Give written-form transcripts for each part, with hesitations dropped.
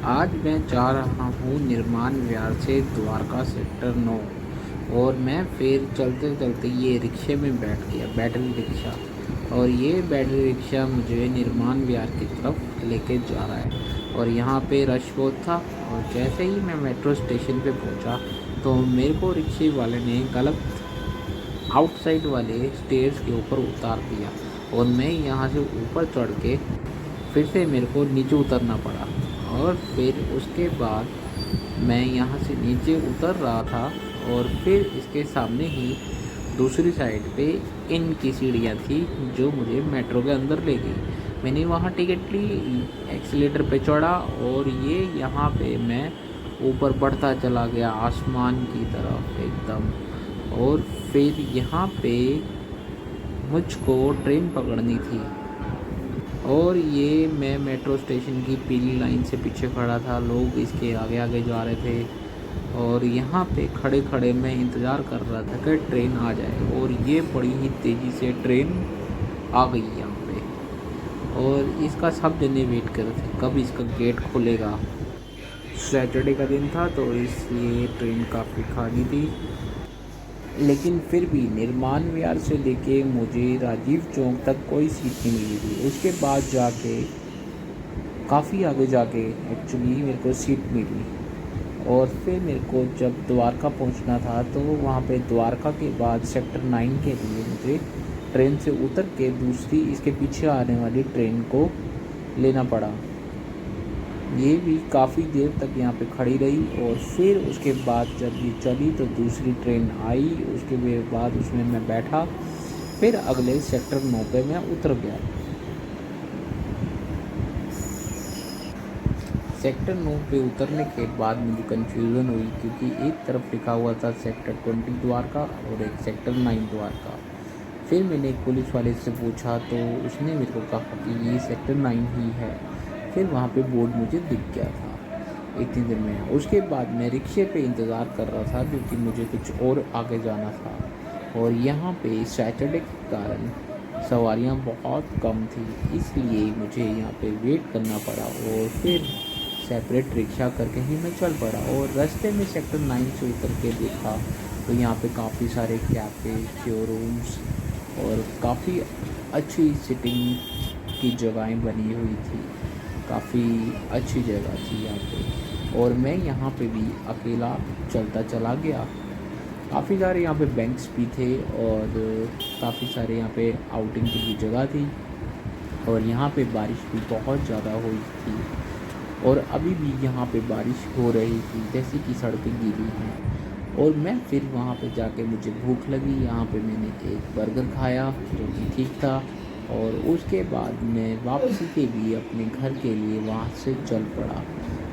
आज मैं जा रहा हूँ निर्माण विहार से द्वारका सेक्टर 9 और मैं फिर चलते चलते ये रिक्शे में बैठ गया, बैटरी रिक्शा। और ये बैटरी रिक्शा मुझे निर्माण विहार की तरफ लेके जा रहा है। और यहाँ पे रश बहुत था और जैसे ही मैं मेट्रो स्टेशन पे पहुँचा तो मेरे को रिक्शे वाले ने गलत आउटसाइड वाले स्टेयर्स के ऊपर उतार दिया और मैं यहाँ से ऊपर चढ़ के फिर से मेरे को नीचे उतरना पड़ा। और फिर उसके बाद मैं यहाँ से नीचे उतर रहा था और फिर इसके सामने ही दूसरी साइड पे इन की सीढ़ियाँ थी जो मुझे मेट्रो के अंदर ले गई। मैंने वहाँ टिकट ली, एक्सीलेटर पे चढ़ा और ये यहाँ पे मैं ऊपर बढ़ता चला गया आसमान की तरफ एकदम। और फिर यहाँ पे मुझको ट्रेन पकड़नी थी और ये मैं मेट्रो स्टेशन की पीली लाइन से पीछे खड़ा था, लोग इसके आगे आगे जा रहे थे और यहाँ पे खड़े खड़े मैं इंतज़ार कर रहा था कि ट्रेन आ जाए। और ये बड़ी ही तेज़ी से ट्रेन आ गई यहाँ पे और इसका सब जने वेट कर रहे थे कब इसका गेट खुलेगा। सैटरडे का दिन था तो इसलिए ट्रेन काफ़ी खाली थी, लेकिन फिर भी निर्माण विहार से लेके मुझे राजीव चौक तक कोई सीट नहीं मिली थी। उसके बाद जाके काफ़ी आगे जाके एक्चुअली मेरे को सीट मिली। और फिर मेरे को जब द्वारका पहुंचना था तो वहाँ पे द्वारका के बाद सेक्टर 9 के लिए मुझे ट्रेन से उतर के दूसरी इसके पीछे आने वाली ट्रेन को लेना पड़ा। ये भी काफ़ी देर तक यहाँ पे खड़ी रही और फिर उसके बाद जब ये चली तो दूसरी ट्रेन आई, उसके बाद उसमें मैं बैठा, फिर अगले सेक्टर 9 पे मैं उतर गया। सेक्टर 9 पे उतरने के बाद मुझे कन्फ्यूज़न हुई क्योंकि एक तरफ लिखा हुआ था सेक्टर 20 द्वारका और एक सेक्टर 9 द्वारका। फिर मैंने एक पुलिस वाले से पूछा तो उसने मेरे को कहा कि ये सेक्टर 9 ही है। फिर वहाँ पे बोर्ड मुझे दिख गया था इतनी देर में। उसके बाद मैं रिक्शे पे इंतज़ार कर रहा था क्योंकि मुझे कुछ और आगे जाना था और यहाँ पे सैटरडे के कारण सवारियाँ बहुत कम थी, इसलिए मुझे यहाँ पे वेट करना पड़ा और फिर सेपरेट रिक्शा करके ही मैं चल पड़ा। और रास्ते में सेक्टर 9 से उतर के देखा तो यहाँ पे काफ़ी सारे कैफ़े, शोरूम्स और काफ़ी अच्छी सिटिंग की जगहें बनी हुई थी, काफ़ी अच्छी जगह थी यहाँ पे। और मैं यहाँ पे भी अकेला चलता चला गया। काफ़ी सारे यहाँ पे बैंक्स भी थे और काफ़ी सारे यहाँ पे आउटिंग की भी जगह थी और यहाँ पे बारिश भी बहुत ज़्यादा हुई थी और अभी भी यहाँ पे बारिश हो रही थी जैसे कि सड़कें गीली हैं। और मैं फिर वहाँ पे जाके मुझे भूख लगी, यहाँ पे मैंने एक बर्गर खाया जो कि ठीक था और उसके बाद मैं वापसी के लिए अपने घर के लिए वहाँ से चल पड़ा।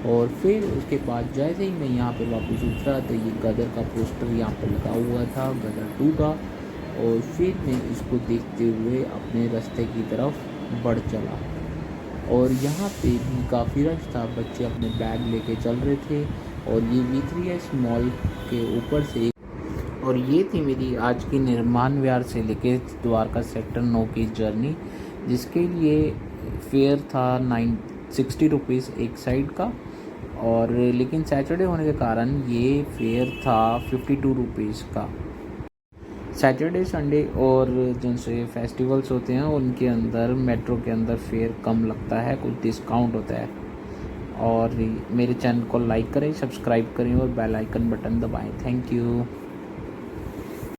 और फिर उसके बाद जैसे ही मैं यहाँ पे वापस उतरा तो ये गदर का पोस्टर यहाँ पे लगा हुआ था, गदर 2 का। और फिर मैं इसको देखते हुए अपने रास्ते की तरफ बढ़ चला और यहाँ पे भी काफ़ी रश था, बच्चे अपने बैग लेके चल रहे थे और ये V3S मॉल के ऊपर से। और ये थी मेरी आज की निर्माण विहार से लेके द्वारका सेक्टर 9 की जर्नी, जिसके लिए फेयर था 960 रुपीज़ एक साइड का। और लेकिन सैटरडे होने के कारण ये फेयर था 52 रुपीज़ का। सैटरडे संडे और जैसे फेस्टिवल्स होते हैं उनके अंदर मेट्रो के अंदर फेयर कम लगता है, कुछ डिस्काउंट होता है। और मेरे चैनल को लाइक करें, सब्सक्राइब करें और बेल आइकन बटन दबाएं। Thank you.